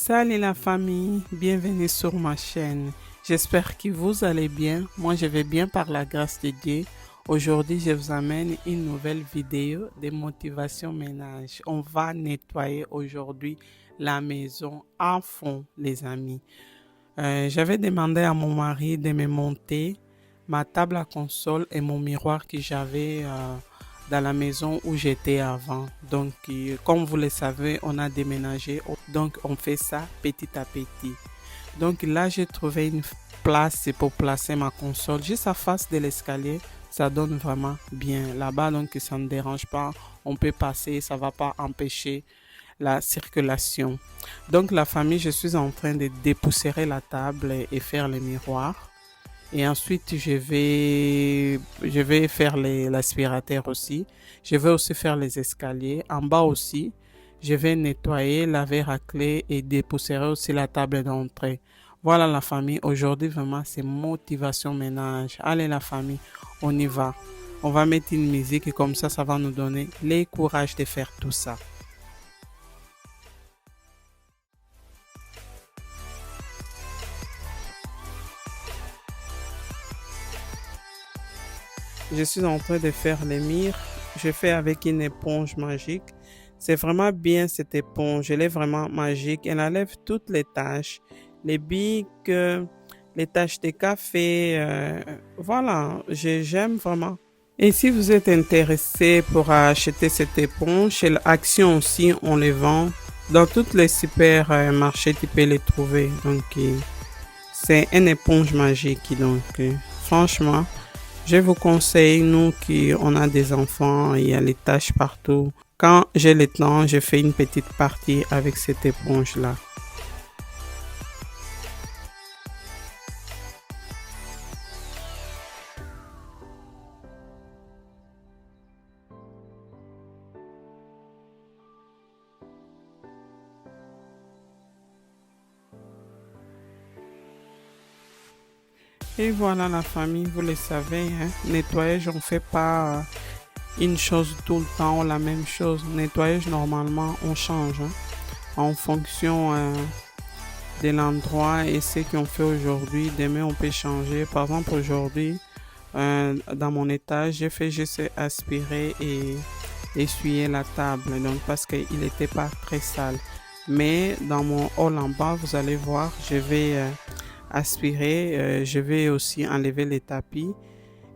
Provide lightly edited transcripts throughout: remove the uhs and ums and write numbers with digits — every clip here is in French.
Salut la famille, bienvenue sur ma chaîne. J'espère que vous allez bien. Moi, je vais bien par la grâce de Dieu. Aujourd'hui, je vous amène une nouvelle vidéo de motivation ménage. On va nettoyer aujourd'hui la maison à fond, les amis. J'avais demandé à mon mari de me monter ma table à console et mon miroir que j'avais dans la maison où j'étais avant. Donc, comme vous le savez, on a déménagé. Donc, on fait ça petit à petit. Donc là, j'ai trouvé une place pour placer ma console juste à face de l'escalier. Ça donne vraiment bien là-bas, donc ça ne dérange pas. On peut passer, ça ne va pas empêcher la circulation. Donc la famille, je suis en train de dépoussiérer la table et faire les miroirs. Et ensuite, je vais faire l'aspirateur aussi. Je vais aussi faire les escaliers. En bas aussi, je vais nettoyer, laver, racler et dépoussiérer aussi la table d'entrée. Voilà la famille. Aujourd'hui, vraiment, c'est motivation ménage. Allez la famille, on y va. On va mettre une musique et comme ça va nous donner le courage de faire tout ça. Je suis en train de faire les murs. Je fais avec une éponge magique. C'est vraiment bien cette éponge. Elle est vraiment magique. Elle enlève toutes les taches, les biques, les taches de café. Voilà, j'aime vraiment. Et si vous êtes intéressé pour acheter cette éponge, chez Action aussi, on les vend. Dans toutes les supermarchés, tu peux les trouver. Donc, c'est une éponge magique. Donc, franchement, je vous conseille, nous qui on a des enfants, il y a les taches partout. Quand j'ai le temps, je fais une petite partie avec cette éponge-là. Et voilà la famille, vous le savez, hein, nettoyage, on ne fait pas une chose tout le temps, la même chose. Nettoyage, normalement, on change hein, en fonction de l'endroit et ce qu'on fait aujourd'hui. Demain, on peut changer. Par exemple, aujourd'hui, dans mon étage, j'ai fait juste aspirer et essuyer la table, donc parce qu'il n'était pas très sale. Mais dans mon hall en bas, vous allez voir, je vais aspirer, je vais aussi enlever les tapis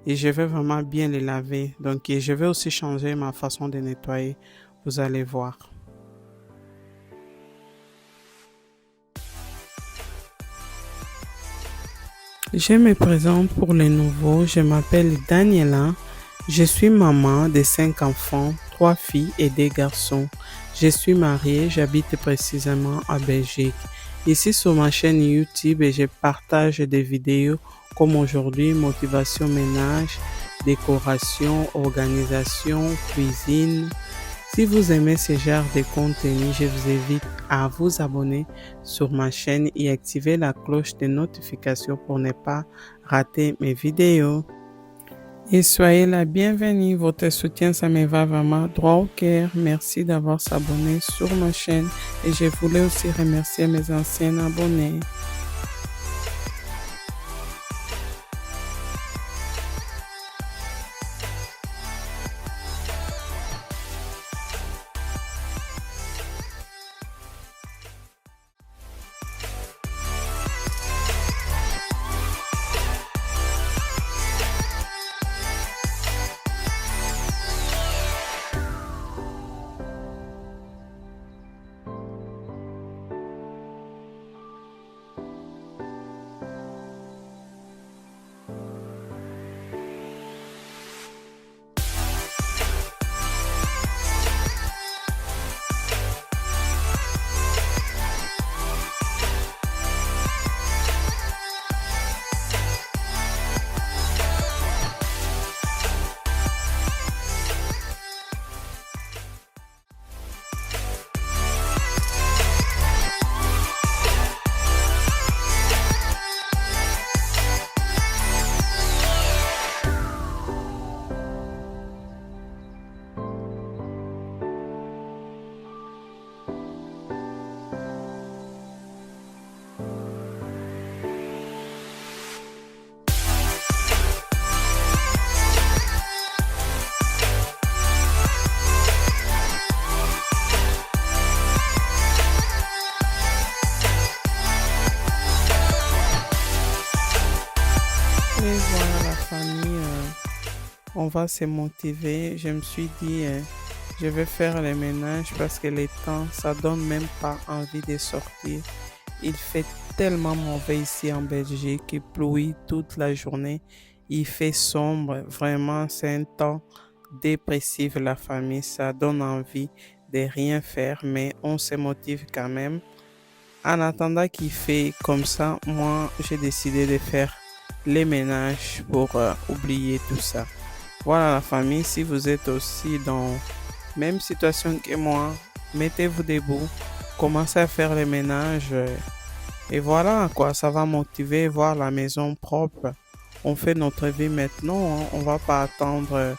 et je vais vraiment bien les laver. Donc, et je vais aussi changer ma façon de nettoyer. Vous allez voir. Je me présente pour les nouveaux. Je m'appelle Daniela. Je suis maman de 5 enfants, 3 filles et 2 garçons. Je suis mariée, j'habite précisément à Belgique. Ici sur ma chaîne YouTube, je partage des vidéos comme aujourd'hui, motivation ménage, décoration, organisation, cuisine. Si vous aimez ce genre de contenu, je vous invite à vous abonner sur ma chaîne et activer la cloche de notification pour ne pas rater mes vidéos. Et soyez la bienvenue, votre soutien, ça me va vraiment droit au cœur. Merci d'avoir s'abonné sur ma chaîne et je voulais aussi remercier mes anciens abonnés. on va se motiver. Je me suis dit, je vais faire les ménages parce que les temps, ça donne même pas envie de sortir. Il fait tellement mauvais ici en Belgique, il pluie toute la journée, il fait sombre, vraiment, c'est un temps dépressif la famille, ça donne envie de rien faire, mais on se motive quand même. En attendant qu'il fait comme ça, moi, j'ai décidé de faire les ménages pour oublier tout ça. Voilà la famille, si vous êtes aussi dans même situation que moi, mettez-vous debout, commencez à faire les ménages et voilà quoi, ça va motiver, voir la maison propre. On fait notre vie maintenant, hein. On va pas attendre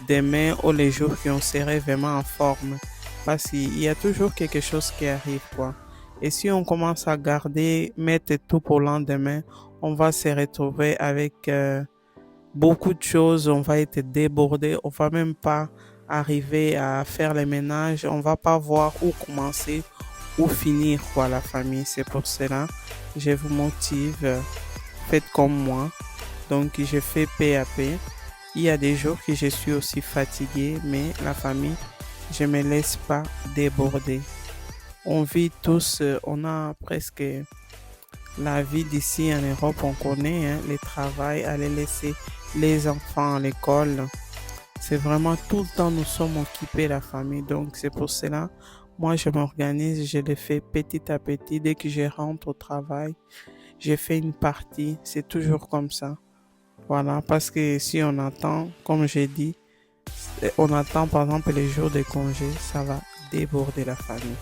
demain ou les jours qui on serait vraiment en forme parce qu'il y a toujours quelque chose qui arrive quoi. Et si on commence à garder, mettre tout pour le lendemain, on va se retrouver avec beaucoup de choses, on va être débordé, on va même pas arriver à faire les ménages, on va pas voir où commencer, où finir quoi la famille. C'est pour cela, je vous motive, faites comme moi. Donc je fais peu à peu. Il y a des jours que je suis aussi fatigué, mais la famille, je me laisse pas déborder. On vit tous, on a presque la vie d'ici en Europe, on connaît hein, le travail, aller laisser les enfants à l'école. C'est vraiment tout le temps nous sommes occupés la famille. Donc c'est pour cela, moi je m'organise, je le fais petit à petit. Dès que je rentre au travail, je fais une partie. C'est toujours comme ça. Voilà, parce que si on attend, comme j'ai dit, on attend par exemple les jours de congé, ça va déborder la famille.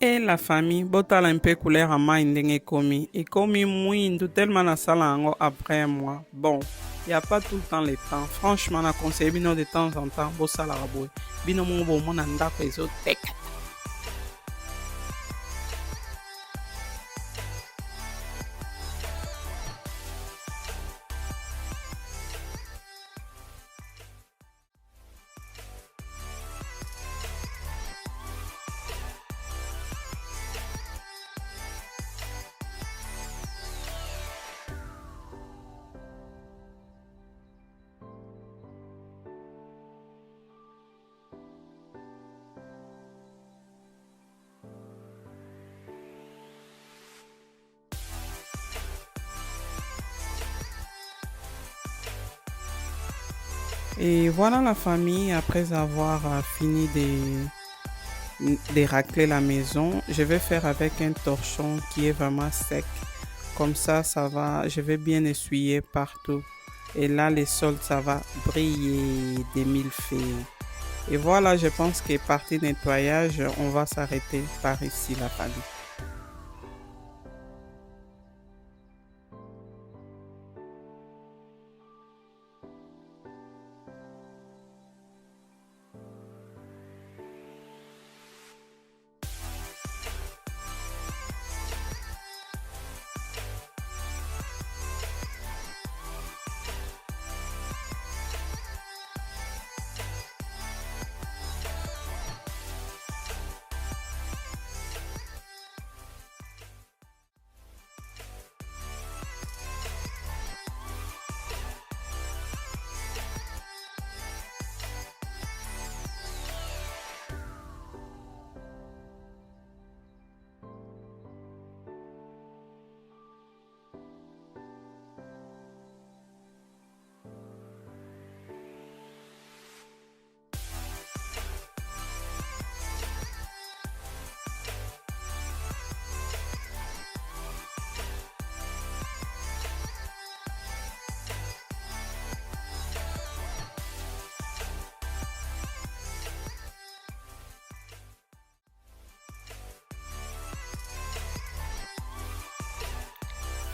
Et la famille, botala un peu couleur à main ndenge ekomi mwindu tellement na sala yango après moi. Bon, il y a pas tout le temps le temps. Franchement, na conseille bino de temps en temps bosala boy. Bino mo bo mona ndako ezoteka. Et voilà la famille, après avoir fini de racler la maison, je vais faire avec un torchon qui est vraiment sec. Comme ça va, je vais bien essuyer partout. Et là, les sols, ça va briller des mille feux. Et voilà, je pense que partie nettoyage, on va s'arrêter par ici, la famille.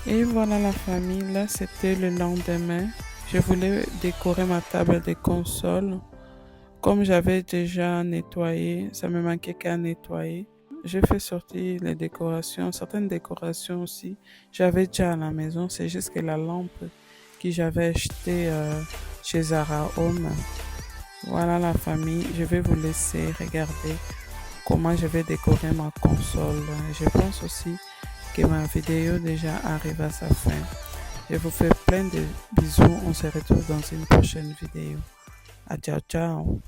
Et voilà la famille, là c'était le lendemain. Je voulais décorer ma table de console. Comme j'avais déjà nettoyé, ça me manquait qu'à nettoyer. J'ai fait sortir les décorations, certaines décorations aussi. J'avais déjà à la maison, c'est juste que la lampe que j'avais achetée chez Zara Home. Voilà la famille, je vais vous laisser regarder comment je vais décorer ma console. Je pense aussi que ma vidéo déjà arrive à sa fin. Je vous fais plein de bisous, on se retrouve dans une prochaine vidéo. À ciao ciao.